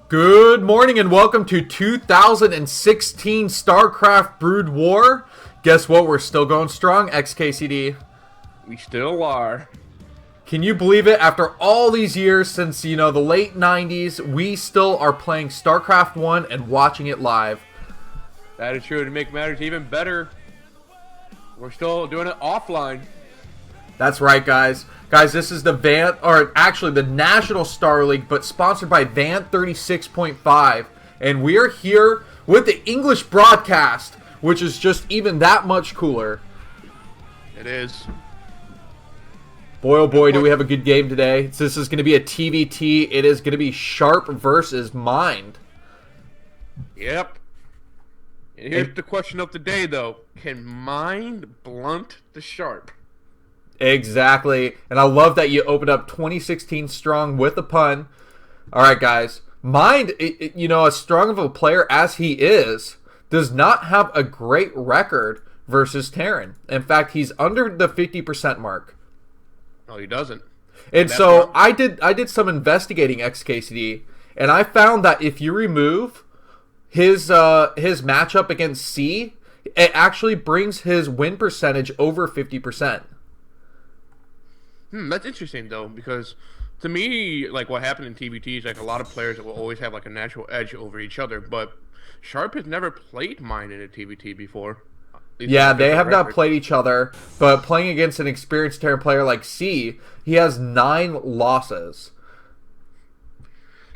Good morning and welcome to 2016 StarCraft Brood War. Guess what? We're still going strong, XKCD. We still are. Can you believe it? After all these years since, the late 90s, we still are playing StarCraft 1 and watching it live. That is true. To make matters even better, we're still doing it offline. That's right, guys. Guys, this is the the National Starleague, but sponsored by Van 36.5. And we are here with the English broadcast, which is just even that much cooler. It is. Boy, oh boy, do we have a good game today. This is going to be a TVT. It is going to be Sharp versus Mind. Yep. And here's the question of the day, though. Can Mind blunt the Sharp? Exactly. And I love that you opened up 2016 strong with a pun. All right, guys. Mind, as strong of a player as he is, does not have a great record versus Terran. In fact, he's under the 50% mark. No, he doesn't. And so I did some investigating, XKCD, and I found that if you remove his matchup against C, it actually brings his win percentage over 50%. That's interesting, though, because to me, like, what happened in TVT is, like, a lot of players will always have, like, a natural edge over each other, but Sharp has never played Mind in a TVT before. Yeah, they have not played each other, but playing against an experienced Terran player like C, he has 9 losses.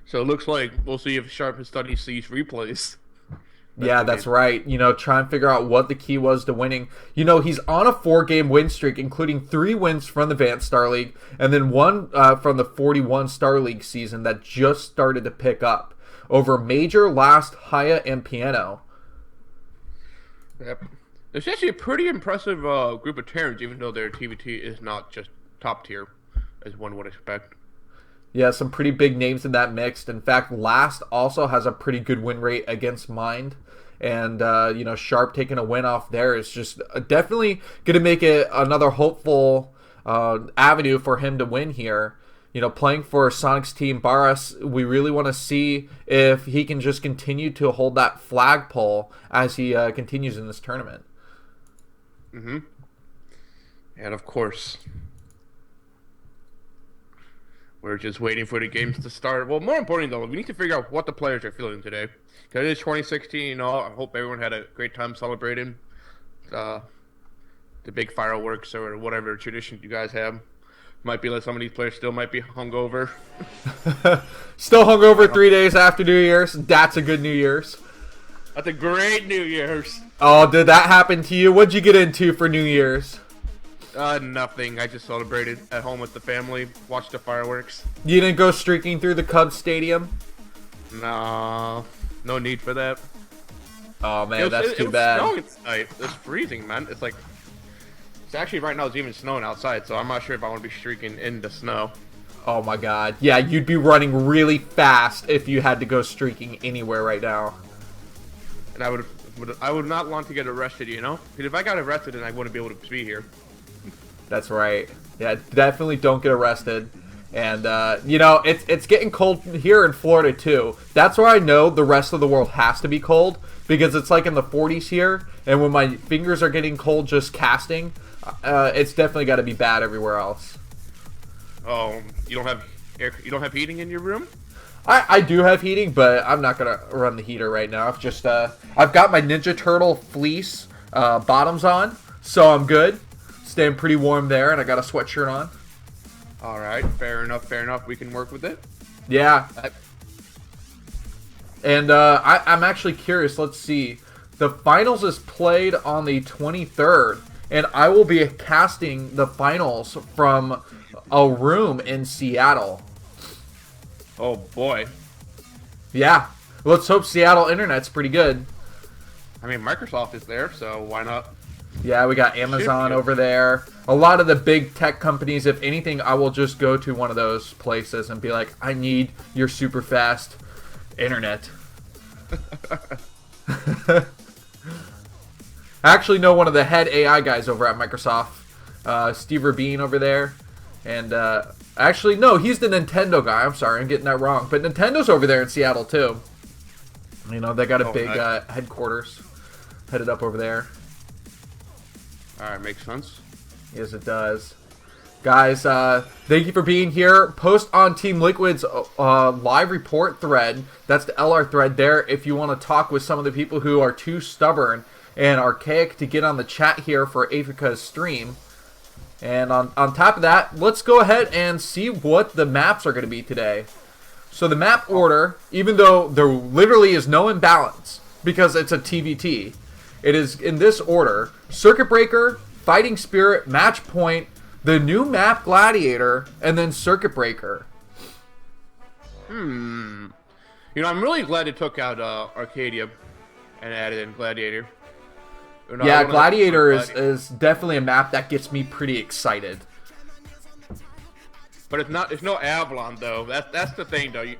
So it looks like we'll see if Sharp has studied C's replays. Yeah, that's right. Try and figure out what the key was to winning. He's on a 4-game win streak, including 3 wins from the Advanced Starleague, and then 1 from the 41 Starleague season that just started to pick up over Major, Last, Haya, and Piano. Yep. It's actually a pretty impressive group of Terrans, even though their TVT is not just top tier, as one would expect. Yeah, some pretty big names in that mix. In fact, Last also has a pretty good win rate against Mind. And, Sharp taking a win off there is just definitely going to make it another hopeful avenue for him to win here. Playing for Sonic's team, Barras, we really want to see if he can just continue to hold that flagpole as he continues in this tournament. Mm-hmm. And, of course, we're just waiting for the games to start. Well, more importantly, though, we need to figure out what the players are feeling today. Because it is 2016, I hope everyone had a great time celebrating the big fireworks or whatever tradition you guys have. Might be like some of these players still might be hungover. Still hungover 3 days after New Year's. That's a good New Year's. That's a great New Year's. Oh, did that happen to you? What'd you get into for New Year's? Nothing. I just celebrated at home with the family, watched the fireworks. You didn't go streaking through the Cubs stadium? No need for that. Oh man, that's too bad. It's snowing. It's freezing, man. It's actually right now it's even snowing outside, so I'm not sure if I want to be streaking in the snow. Oh my god. Yeah, you'd be running really fast if you had to go streaking anywhere right now. And I would not want to get arrested, Because if I got arrested, then I wouldn't be able to be here. That's right. Yeah, definitely don't get arrested. And, it's getting cold here in Florida, too. That's where I know the rest of the world has to be cold, because it's like in the 40s here, and when my fingers are getting cold just casting, it's definitely got to be bad everywhere else. Oh, you don't have heating in your room? I do have heating, but I'm not going to run the heater right now. I've got my Ninja Turtle fleece bottoms on, so I'm good. Staying pretty warm there, and I got a sweatshirt on. All right, fair enough. We can work with it. Yeah. And I'm actually curious. Let's see. The finals is played on the 23rd, and I will be casting the finals from a room in Seattle. Oh, boy. Yeah. Let's hope Seattle Internet's pretty good. I mean, Microsoft is there, so why not? Yeah, we got Amazon over there. A lot of the big tech companies, if anything, I will just go to one of those places and be like, I need your super fast internet. I actually know one of the head AI guys over at Microsoft, Steve Rabin over there. And Actually, no, he's the Nintendo guy. I'm sorry, I'm getting that wrong. But Nintendo's over there in Seattle, too. You know, they got a big headquarters headed up over there. Alright, makes sense. Yes, it does. Guys, thank you for being here. Post on Team Liquid's live report thread. That's the LR thread there if you want to talk with some of the people who are too stubborn and archaic to get on the chat here for Africa's stream. And on top of that, let's go ahead and see what the maps are going to be today. So the map order, even though there literally is no imbalance because it's a TVT, it is in this order: Circuit Breaker, Fighting Spirit, Match Point, the new map Gladiator, and then Circuit Breaker. You know, I'm really glad they took out Arcadia and added in Gladiator. You know, yeah, Gladiator is definitely a map that gets me pretty excited. But it's not. It's no Avalon though. That's the thing though. You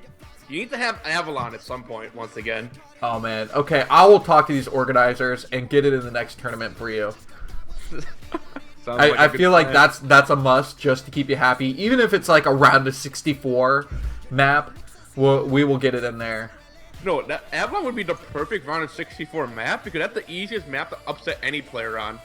need to have Avalon at some point once again. Oh man. Okay, I will talk to these organizers and get it in the next tournament for you. I feel like that's a must just to keep you happy. Even if it's like a round of 64 map, we will get it in there. No, that Avalon would be the perfect round of 64 map because that's the easiest map to upset any player on.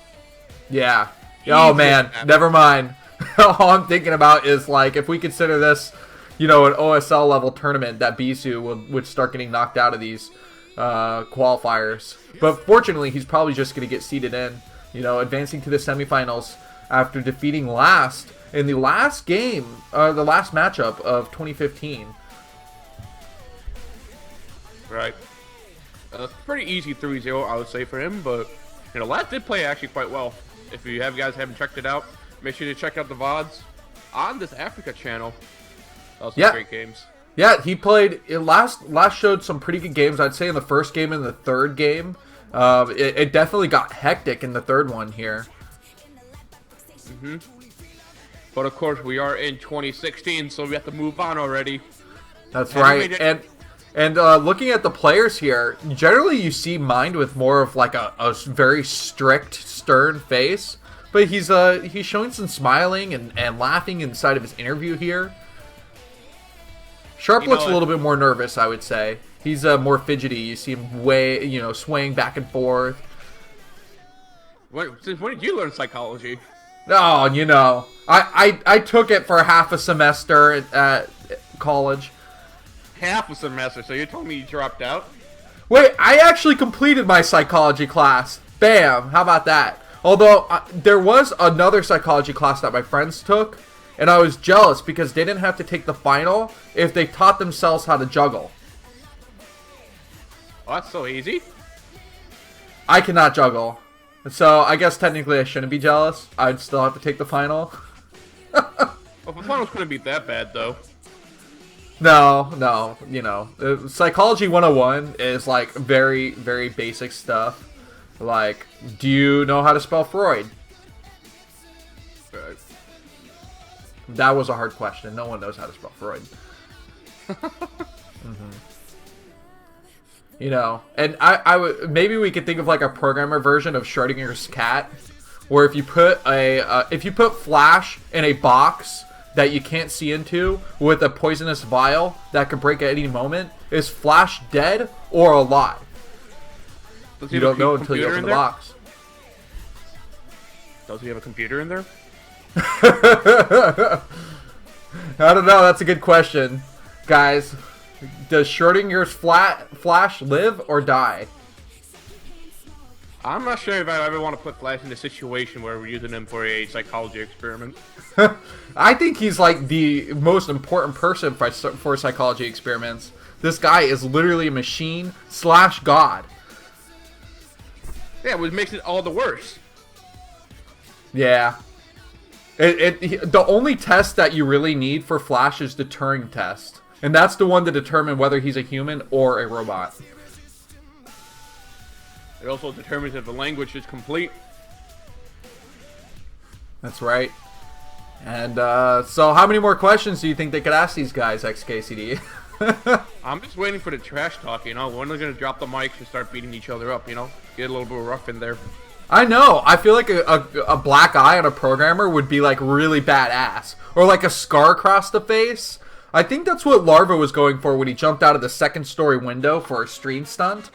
Yeah. Oh man, never mind. All I'm thinking about is like if we consider this, you know, an OSL level tournament, that Bisu would start getting knocked out of these qualifiers. But fortunately, he's probably just going to get seeded in, you know, advancing to the semifinals after defeating last in the last game, the last matchup of 2015. Right. Pretty easy 3-0, I would say, for him, but, you know, last did play actually quite well. If you guys haven't checked it out, make sure to check out the VODs on this Africa channel. Also great games. Yeah, he played, last showed some pretty good games, I'd say in the first game and the third game. It definitely got hectic in the third one here. But of course, we are in 2016, so we have to move on already. That's right. And looking at the players here, generally you see Mind with more of like a very strict, stern face. But he's showing some smiling and laughing inside of his interview here. Sharp looks a little bit more nervous, I would say. He's more fidgety. You see him swaying back and forth. Since when did you learn psychology? Oh, you know, I took it for half a semester at college. Half a semester, so you told me you dropped out? Wait, I actually completed my psychology class. Bam, how about that? Although, there was another psychology class that my friends took, and I was jealous because they didn't have to take the final if they taught themselves how to juggle. Oh, that's so easy. I cannot juggle. So, I guess technically I shouldn't be jealous. I'd still have to take the final. Well, the finals couldn't be that bad, though. No, you know, Psychology 101 is like very, very basic stuff. Like, do you know how to spell Freud? Right. That was a hard question. No one knows how to spell Freud. You know, and I would maybe we could think of like a programmer version of Schrodinger's cat, where if you put Flash in a box that you can't see into with a poisonous vial that could break at any moment, is Flash dead or alive? You don't know until you open the box. Does he have a computer in there? I don't know. That's a good question, guys. Does Schrodinger's Flash live or die? I'm not sure if I ever want to put Flash in a situation where we're using him for a psychology experiment. I think he's like the most important person for psychology experiments. This guy is literally a machine / god. Yeah, which makes it all the worse. Yeah. The only test that you really need for Flash is the Turing test. And that's the one to determine whether he's a human or a robot. It also determines if the language is complete. That's right. And so how many more questions do you think they could ask these guys, XKCD? I'm just waiting for the trash talk, you know? When they're going to drop the mics and start beating each other up, you know? Get a little bit rough in there. I know. I feel like a black eye on a programmer would be like really badass, or like a scar across the face. I think that's what Larva was going for when he jumped out of the second story window for a stream stunt.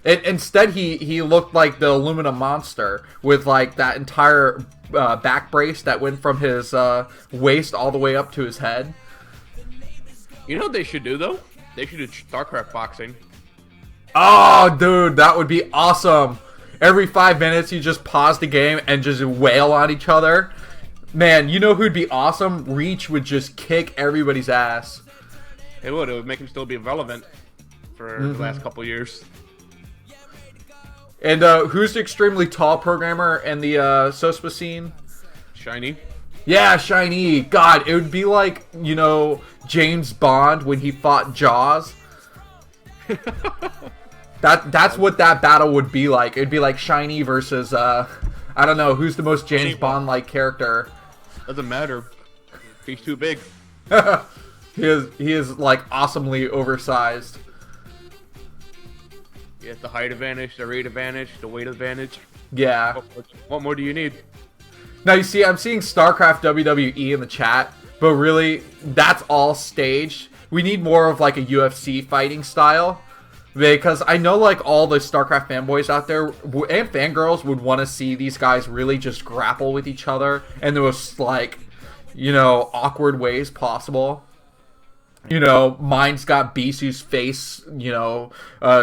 Instead, he looked like the aluminum monster with like that entire back brace that went from his waist all the way up to his head. You know what they should do though? They should do StarCraft boxing. Oh, dude, that would be awesome. Every 5 minutes, you just pause the game and just wail on each other. Man, you know who'd be awesome? Reach would just kick everybody's ass. It would. It would make him still be relevant for the last couple years. And who's the extremely tall programmer in the SOSPA scene? Shiny. Yeah, Shiny. God, it would be like, you know, James Bond when he fought Jaws. That's what that battle would be like. It'd be like Shiny versus I don't know who's the most James Bond like character. Doesn't matter. He's too big. He is like awesomely oversized. He has the height advantage, the rate advantage, the weight advantage. Yeah. What more do you need? Now you see, I'm seeing StarCraft WWE in the chat, but really, that's all staged. We need more of like a UFC fighting style. Because I know like all the StarCraft fanboys out there and fangirls would want to see these guys really just grapple with each other in the most like, you know, awkward ways possible. You know, mine's got Bisu's face, you know,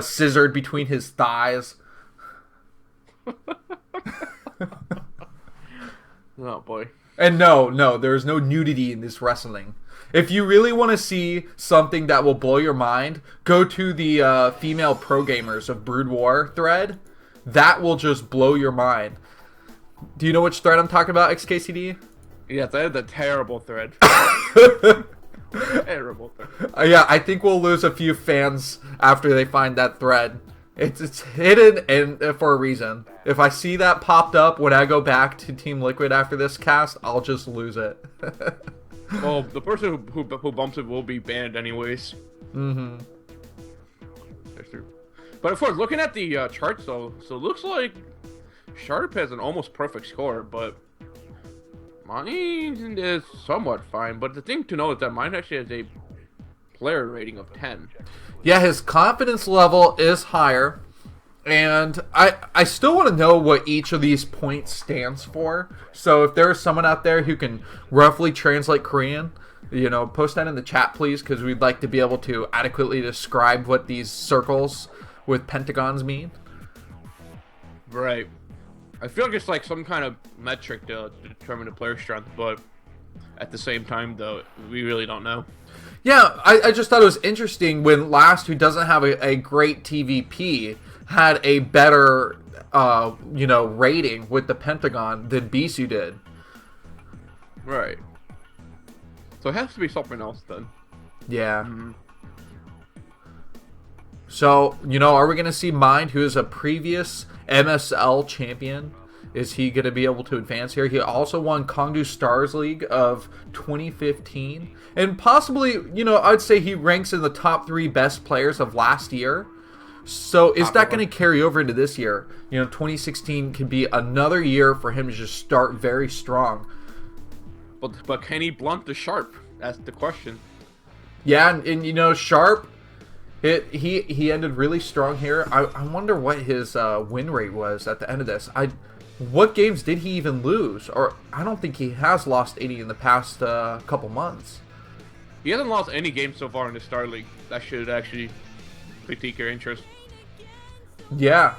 scissored between his thighs. Oh boy. And no, there is no nudity in this wrestling. If you really want to see something that will blow your mind, go to the female pro gamers of Brood War thread. That will just blow your mind. Do you know which thread I'm talking about, XKCD? Yeah, that is a terrible thread. Terrible thread. Yeah, I think we'll lose a few fans after they find that thread. It's hidden and for a reason. If I see that popped up when I go back to Team Liquid after this cast, I'll just lose it. Well, the person who bumps it will be banned anyways. Mm-hmm. That's true. But of course, looking at the charts though, so it looks like Sharp has an almost perfect score, but mine is somewhat fine. But the thing to know is that mine actually has a player rating of 10. Yeah, his confidence level is higher. And I still want to know what each of these points stands for. So if there's someone out there who can roughly translate Korean, you know, post that in the chat, please, because we'd like to be able to adequately describe what these circles with pentagons mean. Right. I feel like it's like some kind of metric to determine the player strength, but at the same time, though, we really don't know. Yeah, I just thought it was interesting when Last, who doesn't have a great TVP, had a better, you know, rating with the Pentagon than Bisu did. Right. So it has to be something else then. Yeah. So, you know, are we going to see Mind, who is a previous MSL champion? Is he going to be able to advance here? He also won Kongdu Stars League of 2015. And possibly, you know, I'd say he ranks in the top 3 best players of last year. So is that going to carry over into this year? You know, 2016 could be another year for him to just start very strong. But can he blunt the Sharp? That's the question. Yeah, and you know, Sharp, he ended really strong here. I wonder what his win rate was at the end of this. What games did he even lose? Or I don't think he has lost any in the past couple months. He hasn't lost any games so far in the Starleague. That should actually pique your interest. Yeah.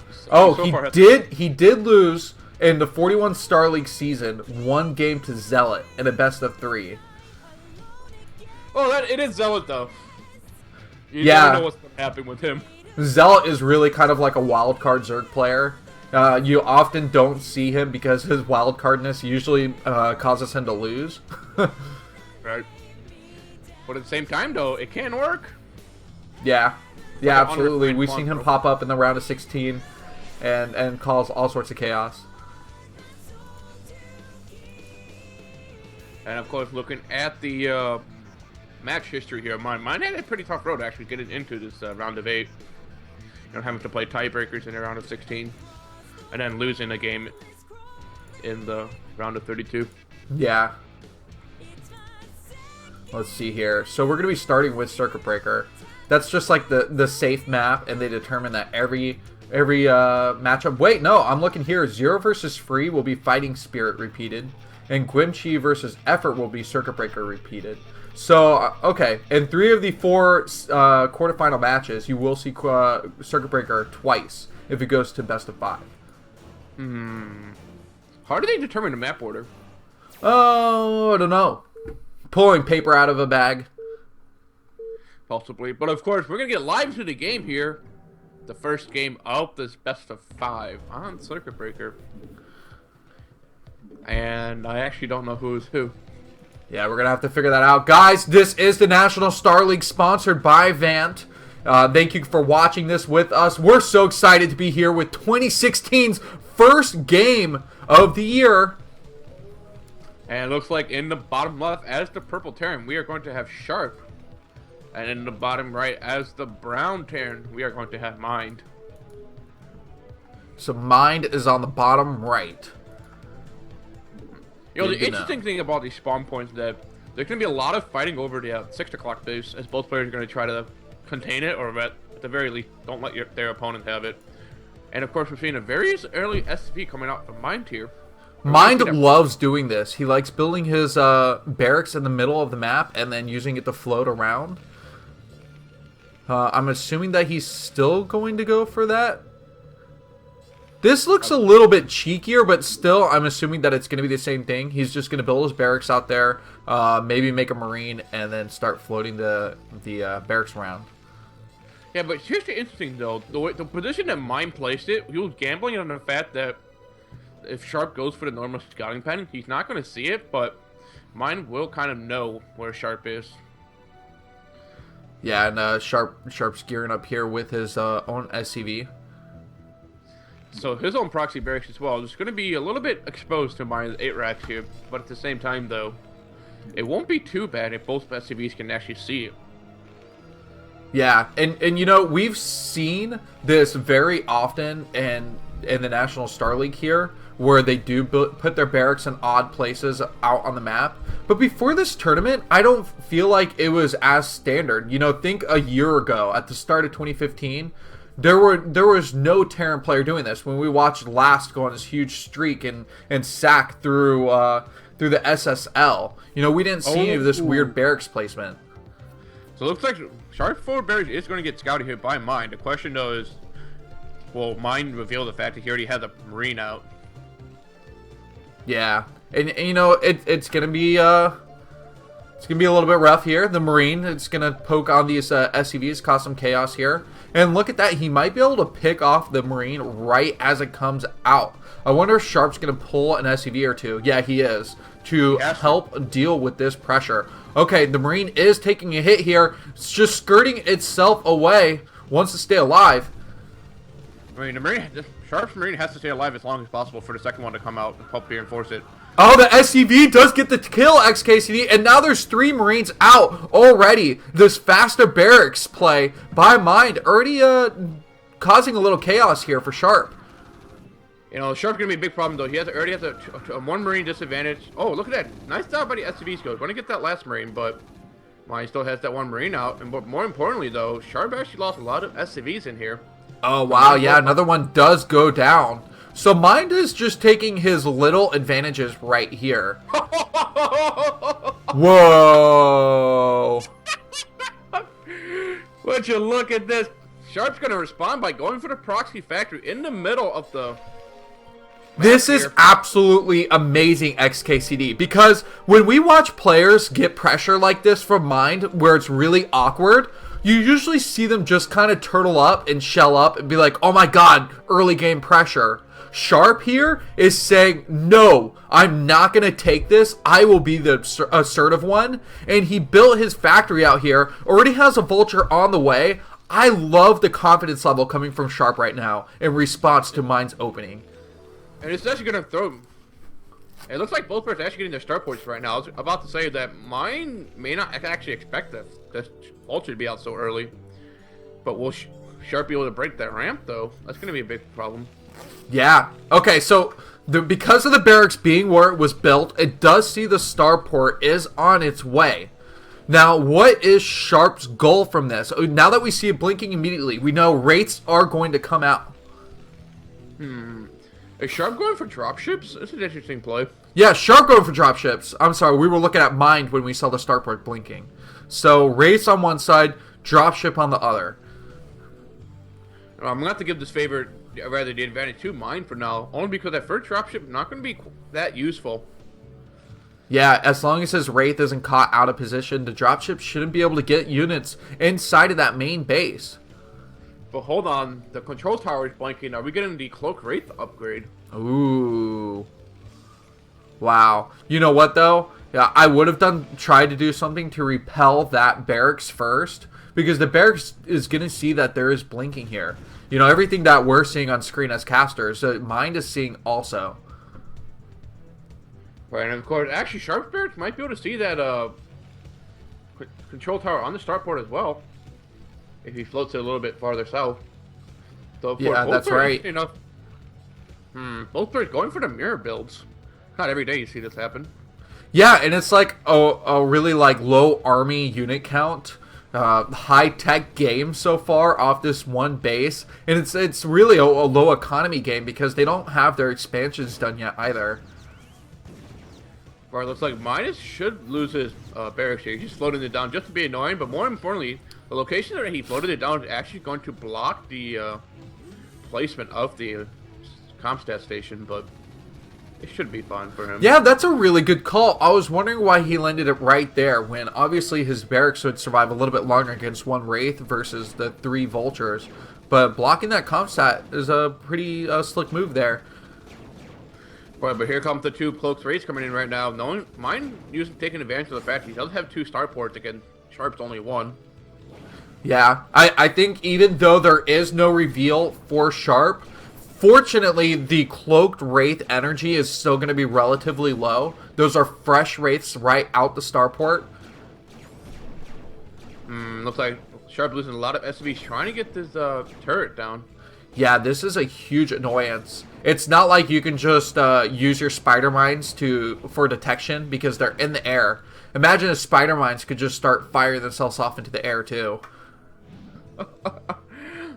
He did lose in the 41 Starleague season 1 game to Zealot in a best of 3. Oh, it is Zealot though. You never know what's going to happen with him. Zealot is really kind of like a wildcard Zerg player. You often don't see him because his wildcardness usually causes him to lose. Right. But at the same time, though, it can work. Yeah. Yeah, Like absolutely. We've seen him pop up in the round of 16 and cause all sorts of chaos. And of course, looking at the match history here, mine had a pretty tough road actually getting into this round of 8. and having to play tiebreakers in a round of 16, and then losing a game in the round of 32. Yeah. Let's see here. So we're going to be starting with Circuit Breaker. That's just like the safe map, and they determine that every matchup. Wait, no, I'm looking here. Zero versus Free will be Fighting Spirit repeated, and Seaguemchi versus Effort will be Circuit Breaker repeated. So, okay, in 3 of the 4 quarterfinal matches, you will see Circuit Breaker twice if it goes to best of 5. How do they determine the map order? Oh, I don't know. Pulling paper out of a bag. Possibly. But of course, we're going to get live to the game here. The first game of this best of 5 on Circuit Breaker. And I actually don't know who's who. Yeah, we're going to have to figure that out. Guys, this is the National Starleague sponsored by Vant. Thank you for watching this with us. We're so excited to be here with 2016's first game of the year. And it looks like in the bottom left, as the purple Terran, we are going to have Sharp. And in the bottom right, as the brown Terran, we are going to have Mind. So Mind is on the bottom right. You know, the interesting thing about these spawn points is that there's going to be a lot of fighting over the 6 o'clock boost, as both players are going to try to contain it, or at the very least, don't let their opponent have it. And of course, we're seeing a very early SV coming out from Mind here. Mind loves doing this. He likes building his barracks in the middle of the map and then using it to float around. I'm assuming that he's still going to go for that. This looks a little bit cheekier, but still, I'm assuming that it's going to be the same thing. He's just going to build his barracks out there, maybe make a marine, and then start floating the barracks around. Yeah, but here's the interesting, though. The position that Mind placed it, he was gambling on the fact that if Sharp goes for the normal scouting pattern, he's not going to see it, but Mind will kind of know where Sharp is. Yeah, and Sharp's gearing up here with his own SCV. So his own proxy barracks as well. It's going to be a little bit exposed to Mind's 8 racks here, but at the same time, though, it won't be too bad if both SCVs can actually see it. Yeah, and you know, we've seen this very often in the National Starleague here, where they do put their barracks in odd places out on the map. But before this tournament, I don't feel like it was as standard. You know, think a year ago at the start of 2015, there was no Terran player doing this. When we watched Last go on this huge streak and sack through the SSL, you know, we didn't see any of this weird barracks placement. So it looks like Sharp forward barracks is going to get scouted here by Mind. The question though is, will Mind reveal the fact that he already has a marine out? Yeah, and you know, it's gonna be a little bit rough here. The marine, it's gonna poke on these SCVs, cause some chaos here. And look at that, he might be able to pick off the marine right as it comes out. I wonder if Sharp's gonna pull an SCV or two. Yeah, he is, to help deal with this pressure. Okay, the marine is taking a hit here. It's just skirting itself away. Wants to stay alive. I mean, Sharp's marine has to stay alive as long as possible for the second one to come out and help reinforce it. Oh, the SCV does get the kill, XKCD, and now there's 3 Marines out already. This faster barracks play by Mind already causing a little chaos here for Sharp. You know, Sharp's going to be a big problem, though. He already has a 1 Marine disadvantage. Oh, look at that. Nice job by the SCVs, go. Going to get that last Marine, but Mind still has that 1 Marine out. And more importantly, though, Sharp actually lost a lot of SCVs in here. Oh, wow, yeah, another one does go down. So Mind is just taking his little advantages right here. Whoa. Would you look at this? Sharp's going to respond by going for the proxy factory in the middle of the... This is absolutely amazing, XKCD, because when we watch players get pressure like this from Mind, where it's really awkward, you usually see them just kind of turtle up and shell up and be like, oh my god, early game pressure. Sharp here is saying, no, I'm not going to take this. I will be the assertive one. And he built his factory out here, already has a vulture on the way. I love the confidence level coming from Sharp right now in response to Mind's opening. And it's actually going to throw... It looks like both players are actually getting their start points right now. I was about to say that Mind may not actually expect this vulture to be out so early. But will Sharp be able to break that ramp, though? That's going to be a big problem. Yeah. Okay, so because of the barracks being where it was built, it does see the starport is on its way. Now, what is Sharp's goal from this? Now that we see it blinking immediately, we know Wraiths are going to come out. Is Sharp going for dropships? That's an interesting play. Yeah, Sharp going for dropships. I'm sorry, we were looking at Mind when we saw the starport blinking. So, Wraiths on one side, dropship on the other. I'm going to have to give this favor, rather the advantage to Mind for now, only because that first dropship not going to be that useful. Yeah, as long as his Wraith isn't caught out of position, the dropship shouldn't be able to get units inside of that main base. But hold on, the control tower is blinking. Are we getting the Cloak Wraith upgrade? Ooh. Wow. You know what, though? Yeah, I would have tried to do something to repel that barracks first, because the barracks is going to see that there is blinking here. You know, everything that we're seeing on screen as casters, Mind is seeing also. Right, and of course, actually, Sharp Barracks might be able to see that control tower on the starport as well, if he floats it a little bit farther south. So, of course, Yeah, that's right. You know, both players going for the mirror builds. Not every day you see this happen. Yeah, and it's like a really like low army unit count, high-tech game so far off this one base, and it's really a low economy game because they don't have their expansions done yet either. Right, looks like Minus should lose his barracks here. He's just floating it down just to be annoying, but more importantly, the location that he floated it down is actually going to block the placement of the Comstat station, but it should be fine for him. Yeah, that's a really good call. I was wondering why he landed it right there when obviously his barracks would survive a little bit longer against one Wraith versus the 3 Vultures. But blocking that Comstat is a pretty slick move there. Right, but here comes the 2 Cloaked Wraiths coming in right now. Mine taking advantage of the fact he does have 2 starports again. Sharp's only 1. Yeah, I think even though there is no reveal for Sharp, fortunately the Cloaked Wraith energy is still going to be relatively low. Those are fresh Wraiths right out the starport. Looks like Sharp losing a lot of SCVs trying to get this turret down. Yeah, this is a huge annoyance. It's not like you can just use your spider mines for detection because they're in the air. Imagine if spider mines could just start firing themselves off into the air too.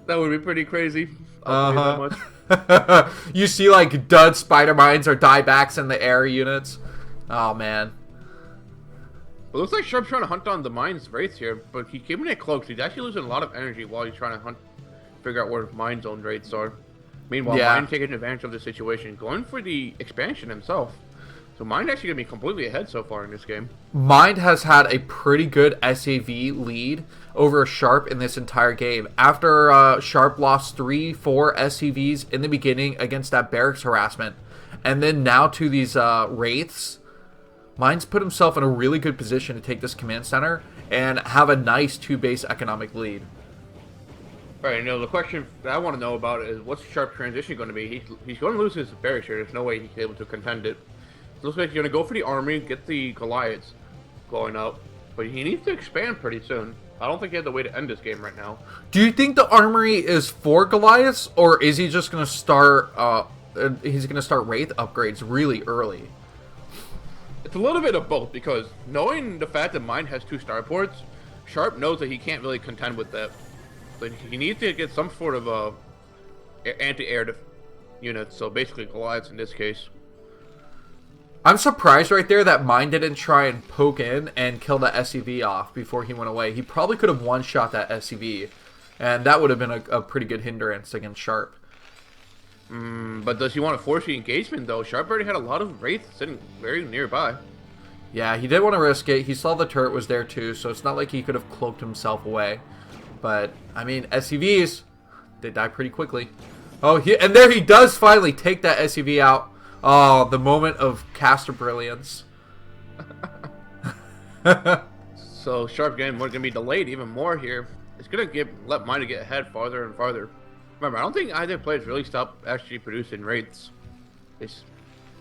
That would be pretty crazy. I'll tell you that much. You see like dud spider mines or diebacks in the air units. Oh man. It looks like Sharp's trying to hunt down the mines Wraiths here, but he came in at cloaks. He's actually losing a lot of energy while he's trying to figure out where mine zone Wraiths are. Meanwhile, Mine taking advantage of the situation, going for the expansion himself. So Mind actually going to be completely ahead so far in this game. Mind has had a pretty good SAV lead over Sharp in this entire game. After Sharp lost 3-4 SCVs in the beginning against that barracks harassment, and then now to these Wraiths, Mind's put himself in a really good position to take this command center and have a nice 2-base economic lead. Right, you know, the question that I want to know about is what's Sharp's transition going to be? He's going to lose his barracks here. There's no way he's able to contend it. It looks like he's going to go for the army, get the Goliaths going up, but he needs to expand pretty soon. I don't think he has a way to end this game right now. Do you think the armory is for Goliaths, or is he just going to start? He's going to start Wraith upgrades really early? It's a little bit of both, because knowing the fact that Mine has 2 starports, Sharp knows that he can't really contend with that. So he needs to get some sort of anti-air units, so basically Goliaths in this case. I'm surprised right there that Mine didn't try and poke in and kill the SCV off before he went away. He probably could have one-shot that SCV, and that would have been a pretty good hindrance against Sharp. But does he want to force the engagement, though? Sharp already had a lot of Wraiths sitting very nearby. Yeah, he did want to risk it. He saw the turret was there too, so it's not like he could have cloaked himself away. But, I mean, SCVs, they die pretty quickly. Oh, and there he does finally take that SCV out. Oh, the moment of caster brilliance. So, Sharp game going to be delayed even more here. It's going to let Mine get ahead farther and farther. Remember, I don't think either players really stopped actually producing Wraiths.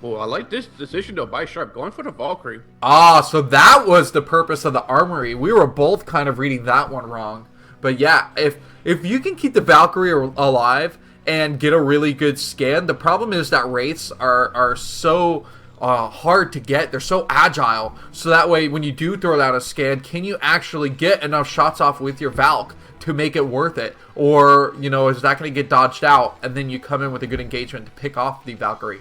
Well, I like this decision, though, by Sharp, going for the Valkyrie. Ah, so that was the purpose of the armory. We were both kind of reading that one wrong. But yeah, if you can keep the Valkyrie alive and get a really good scan, the problem is that wraiths are so hard to get. They're so agile. So that way, when you do throw down a scan, can you actually get enough shots off with your Valk to make it worth it? Or, you know, is that going to get dodged out and then you come in with a good engagement to pick off the Valkyrie?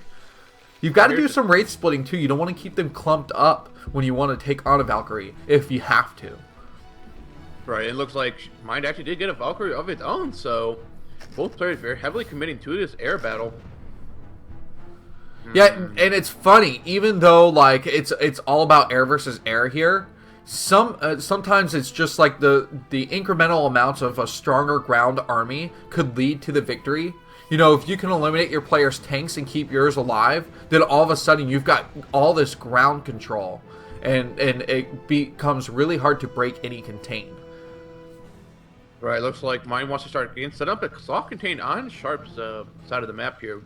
You've got to do some wraith splitting too. You don't want to keep them clumped up when you want to take on a Valkyrie if you have to. Right, it looks like Mind actually did get a Valkyrie of its own, so both players very heavily committing to this air battle. Yeah, and it's funny, even though like it's all about air versus air here. Sometimes it's just like the incremental amounts of a stronger ground army could lead to the victory. You know, if you can eliminate your players' tanks and keep yours alive, then all of a sudden you've got all this ground control, and it becomes really hard to break any contain. Right, looks like Mind wants to start getting set up a soft contain on Sharp's side of the map here.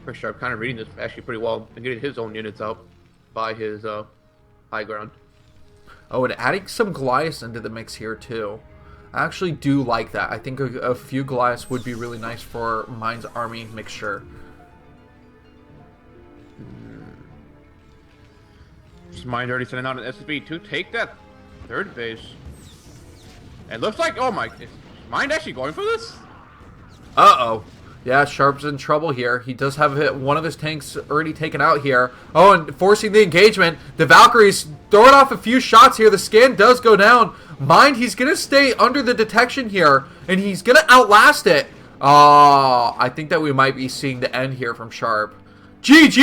For Sharp kind of reading this actually pretty well and getting his own units out by his high ground. Oh, and adding some Goliaths into the mix here too. I actually do like that. I think a few Goliaths would be really nice for Mind's army mixture. Mind already sending out an SSB to take that third base. And looks like, oh my, is Mind actually going for this? Uh-oh. Yeah, Sharp's in trouble here. He does have one of his tanks already taken out here. Oh, and forcing the engagement. The Valkyrie's throwing off a few shots here. The scan does go down. Mind, he's going to stay under the detection here, and he's going to outlast it. I think that we might be seeing the end here from Sharp. GG!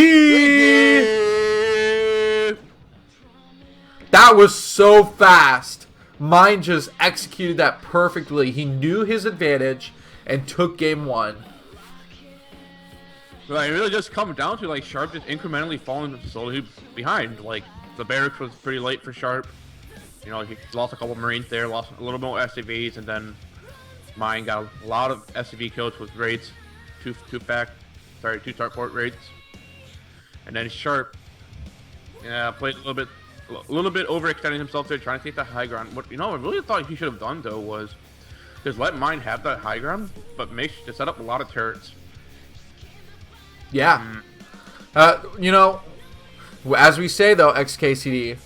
That was so fast. Mind just executed that perfectly. He knew his advantage and took game one. Right, it really just comes down to like Sharp just incrementally falling slowly behind. Like the barracks was pretty late for Sharp. You know, he lost a couple Marines there, lost a little more SCVs, and then Mind got a lot of SCV kills with raids, two starport raids, and then Sharp, yeah, played a little bit overextending himself there, trying to take that high ground. What I really thought he should have done though was just let Mind have that high ground, but to set up a lot of turrets. Yeah. You know, as we say though, XKCD,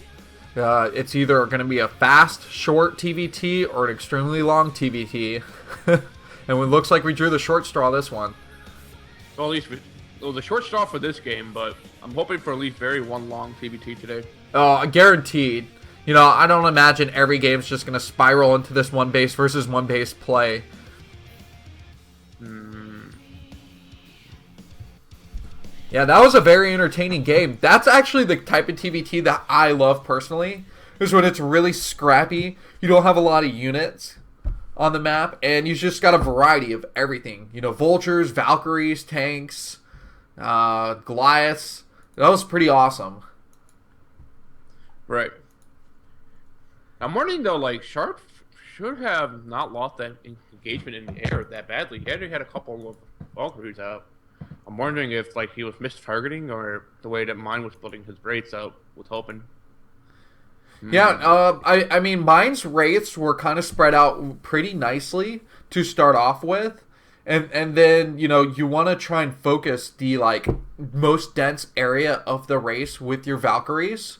it's either going to be a fast, short TVT or an extremely long TVT. And it looks like we drew the short straw this one. Well, at least the short straw for this game, but I'm hoping for at least one long TVT today. Oh, guaranteed. You know, I don't imagine every game's just going to spiral into this one base versus one base play. Yeah, that was a very entertaining game. That's actually the type of TVT that I love personally, is when it's really scrappy. You don't have a lot of units on the map, and you just got a variety of everything. You know, vultures, Valkyries, tanks, Goliaths. That was pretty awesome. Right. I'm wondering though, like Sharp should have not lost that engagement in the air that badly. He already had a couple of Valkyries out. I'm wondering if like he was mistargeting or the way that Mind was splitting his wraiths out was hoping. Yeah, I mean, Mind's wraiths were kind of spread out pretty nicely to start off with. And then, you know, you want to try and focus the like most dense area of the race with your Valkyries.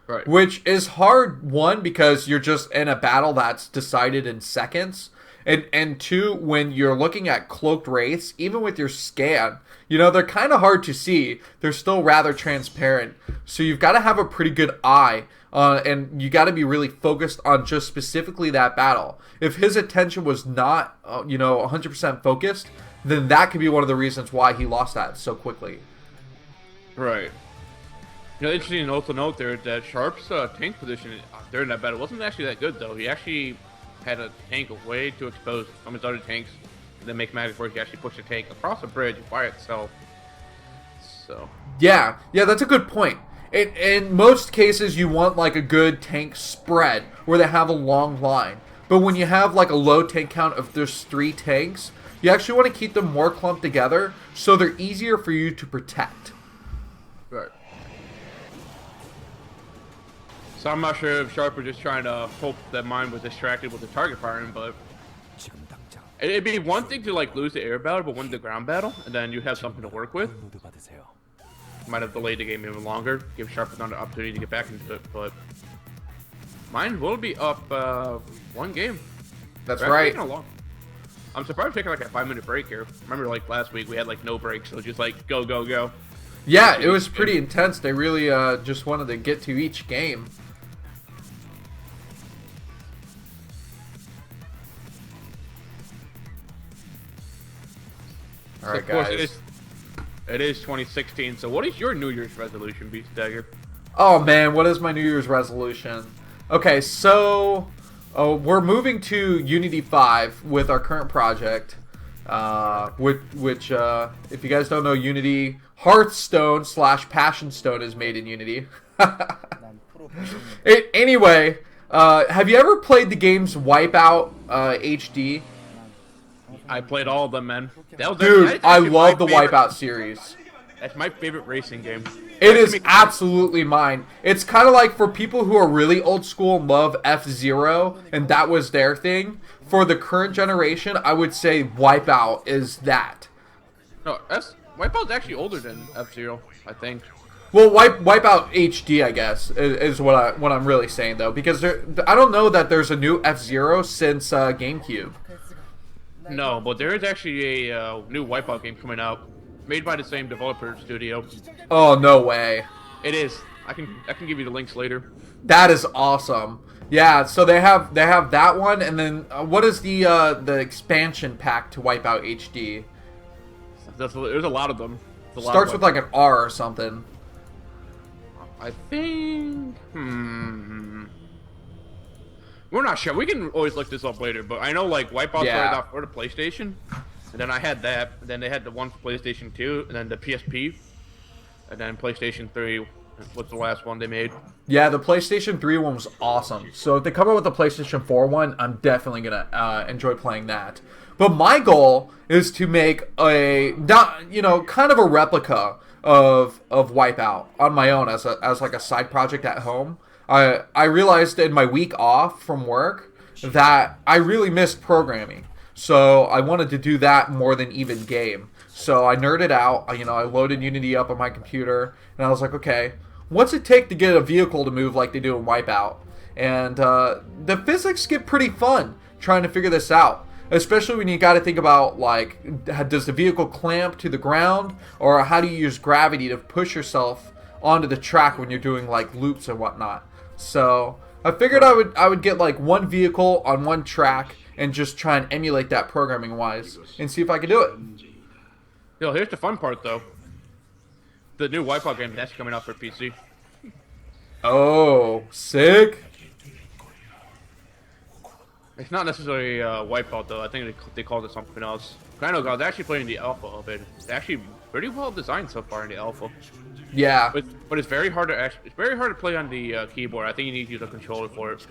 Right. Which is hard, one, because you're just in a battle that's decided in seconds. And two, when you're looking at cloaked wraiths, even with your scan, you know, they're kind of hard to see. They're still rather transparent. So you've got to have a pretty good eye, and you got to be really focused on just specifically that battle. If his attention was not, 100% focused, then that could be one of the reasons why he lost that so quickly. Right. You know, interesting to also note there that Sharp's tank position during that battle wasn't actually that good, though. He actually had a tank way too exposed from his other tanks, and then make magic where he actually pushed a tank across a bridge by itself. So yeah, that's a good point. In most cases, you want like a good tank spread where they have a long line. But when you have like a low tank count of just 3 tanks, you actually want to keep them more clumped together so they're easier for you to protect. Right. So I'm not sure if Sharp was just trying to hope that Mind was distracted with the target firing, but It'd be one thing to like lose the air battle, but win the ground battle, and then you have something to work with. Might have delayed the game even longer, give Sharp another opportunity to get back into it, but mine will be up one game. That's right. I'm surprised we're taking like a 5-minute break here. Remember, like last week we had like no breaks, so just like go, go, go. Yeah, it was pretty intense. They really just wanted to get to each game. All right, guys. It is 2016. So, what is your New Year's resolution, Beast Dagger? Oh man, what is my New Year's resolution? Okay, so we're moving to Unity 5 with our current project, which if you guys don't know, Unity Hearthstone / Passion Stone is made in Unity. Anyway, have you ever played the games Wipeout HD? I played all of them, man. Dude, I love the Wipeout series. That's my favorite racing game. It is absolutely mine. It's kind of like for people who are really old school and love F-Zero, and that was their thing. For the current generation, I would say Wipeout is that. No, Wipeout's actually older than F-Zero, I think. Well, Wipeout HD, I guess, is what I'm really saying though, because I don't know that there's a new F-Zero since GameCube. No, but there is actually a new Wipeout game coming out, made by the same developer studio. Oh, no way. It is. I can give you the links later. That is awesome. Yeah, so they have that one, and then what is the expansion pack to Wipeout HD? There's a lot of them. Starts with like an R or something. I think. We're not sure. We can always look this up later, but I know like Wipeout started out for the PlayStation, and then I had that. And then they had the one for PlayStation 2, and then the PSP, and then PlayStation 3 was the last one they made. Yeah, the PlayStation 3 one was awesome. So if they come out with the PlayStation 4 one, I'm definitely gonna enjoy playing that. But my goal is to make kind of a replica of Wipeout on my own as like a side project at home. I realized in my week off from work that I really missed programming. So I wanted to do that more than even game. So I nerded out. I loaded Unity up on my computer, and I was like, okay, what's it take to get a vehicle to move like they do in Wipeout? And the physics get pretty fun trying to figure this out. Especially when you got to think about, like, does the vehicle clamp to the ground? Or how do you use gravity to push yourself onto the track when you're doing, like, loops and whatnot? So I figured I would get, like, one vehicle on one track and just try and emulate that programming-wise and see if I could do it. Yo, here's the fun part, though. The new Wipeout game that's coming out for PC. Oh, sick. It's not necessarily Wipeout, though. I think they called it something else. I know, guys, actually playing the alpha of it. It's actually pretty well designed so far in the alpha. Yeah. But it's very hard to play on the keyboard. I think you need to use a controller for it.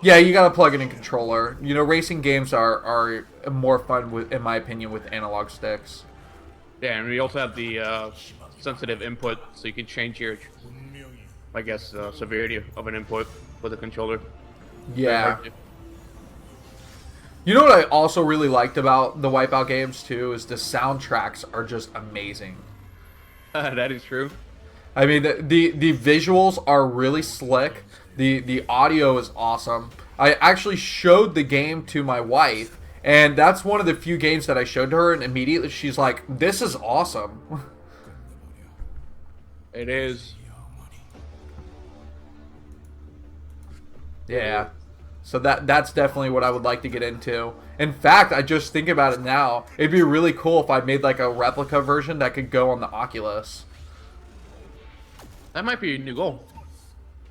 Yeah, you gotta plug in a controller. Racing games are more fun, in my opinion, with analog sticks. Yeah, and we also have the sensitive input, so you can change your, I guess, severity of an input with a controller. Yeah. You know what I also really liked about the Wipeout games, too, is the soundtracks are just amazing. That is true. I mean, the visuals are really slick. The audio is awesome. I actually showed the game to my wife, and that's one of the few games that I showed to her, and immediately she's like, this is awesome. It is. Yeah. So that's definitely what I would like to get into. In fact, I just think about it now. It'd be really cool if I made like a replica version that could go on the Oculus. That might be a new goal.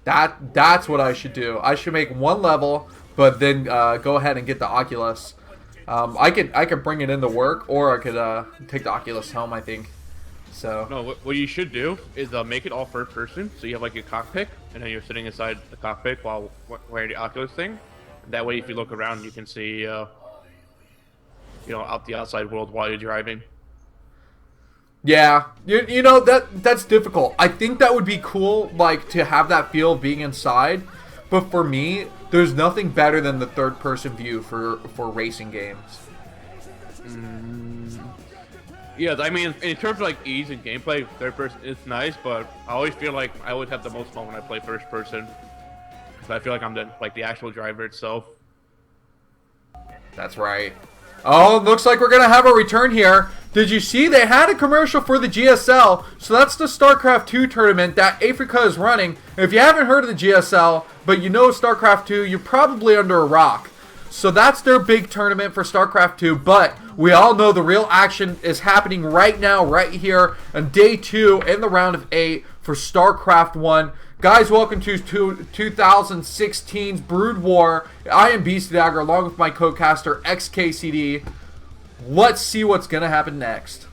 That's what I should do. I should make one level, but then go ahead and get the Oculus. I could bring it into work, or I could take the Oculus home, I think. So no, what you should do is make it all first person, so you have like your cockpit, and then you're sitting inside the cockpit while wearing the Oculus thing. That way, if you look around, you can see, out the outside world while you're driving. Yeah, that's difficult. I think that would be cool, like, to have that feel of being inside. But for me, there's nothing better than the third-person view for racing games. Yeah, I mean, in terms of like ease and gameplay, third person is nice, but I always feel like I always have the most fun when I play first person. So I feel like I'm the actual driver itself. That's right. Oh, looks like we're going to have a return here. Did you see they had a commercial for the GSL? So that's the StarCraft 2 tournament that Africa is running. If you haven't heard of the GSL, but you know StarCraft 2, you're probably under a rock. So that's their big tournament for StarCraft 2, but we all know the real action is happening right now, right here on day 2 in the round of 8 for StarCraft 1. Guys, welcome to 2016's Brood War. I am Bisu along with my co-caster XKCD. Let's see what's going to happen next.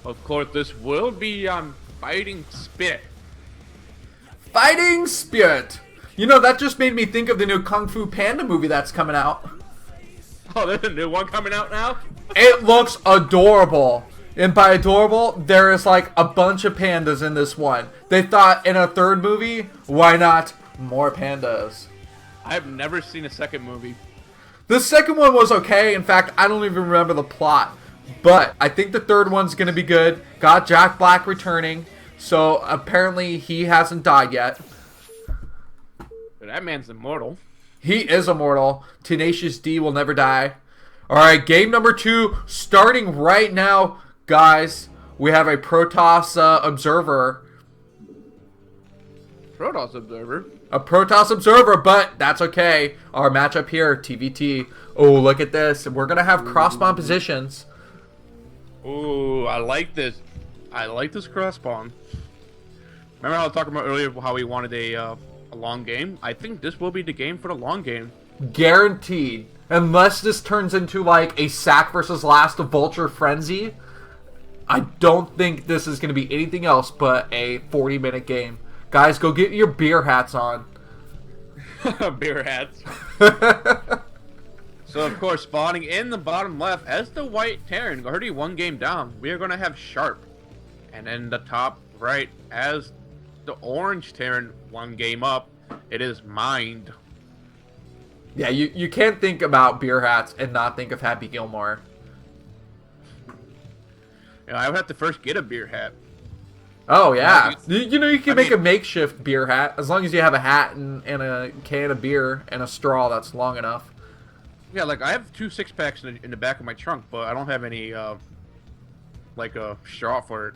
Of course, this will be Fighting Spit. Fighting Spirit. You know, that just made me think of the new Kung Fu Panda movie that's coming out. Oh, there's a new one coming out now? It looks adorable. And by adorable, there is like a bunch of pandas in this one. They thought in a third movie, why not more pandas? I've never seen a second movie. The second one was okay. In fact, I don't even remember the plot. But I think the third one's going to be good. Got Jack Black returning. So apparently he hasn't died yet. That man's immortal. He is immortal. Tenacious D will never die. Alright, game number 2 starting right now. Guys, we have a Protoss observer. Protoss observer? A Protoss observer, but that's okay. Our matchup here, TVT. Oh, look at this. We're going to have cross-spawn positions. Ooh, I like this. I like this cross-spawn. Remember how I was talking about earlier how we wanted a long game? I think this will be the game for the long game. Guaranteed. Unless this turns into like a Sack versus Last of Vulture Frenzy, I don't think this is going to be anything else but a 40-minute game. Guys, go get your beer hats on. Beer hats. So, of course, spawning in the bottom left as the white Terran, already one game down, we are going to have Sharp. And in the top right as the orange Terran, one game up, it is Mind. Yeah, you can't think about beer hats and not think of Happy Gilmore. You know, I would have to first get a beer hat. Oh, yeah. You know, you can make a makeshift beer hat as long as you have a hat and a can of beer and a straw that's long enough. Yeah, like, I have 2 6-packs in the back of my trunk, but I don't have any, like, a straw for it.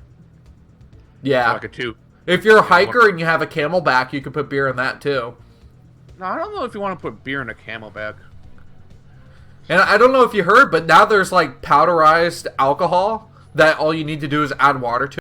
Yeah. Or like a 2. If you're a hiker and you have a Camelback, you can put beer in that, too. No, I don't know if you want to put beer in a Camelback. And I don't know if you heard, but now there's, like, powderized alcohol that all you need to do is add water to.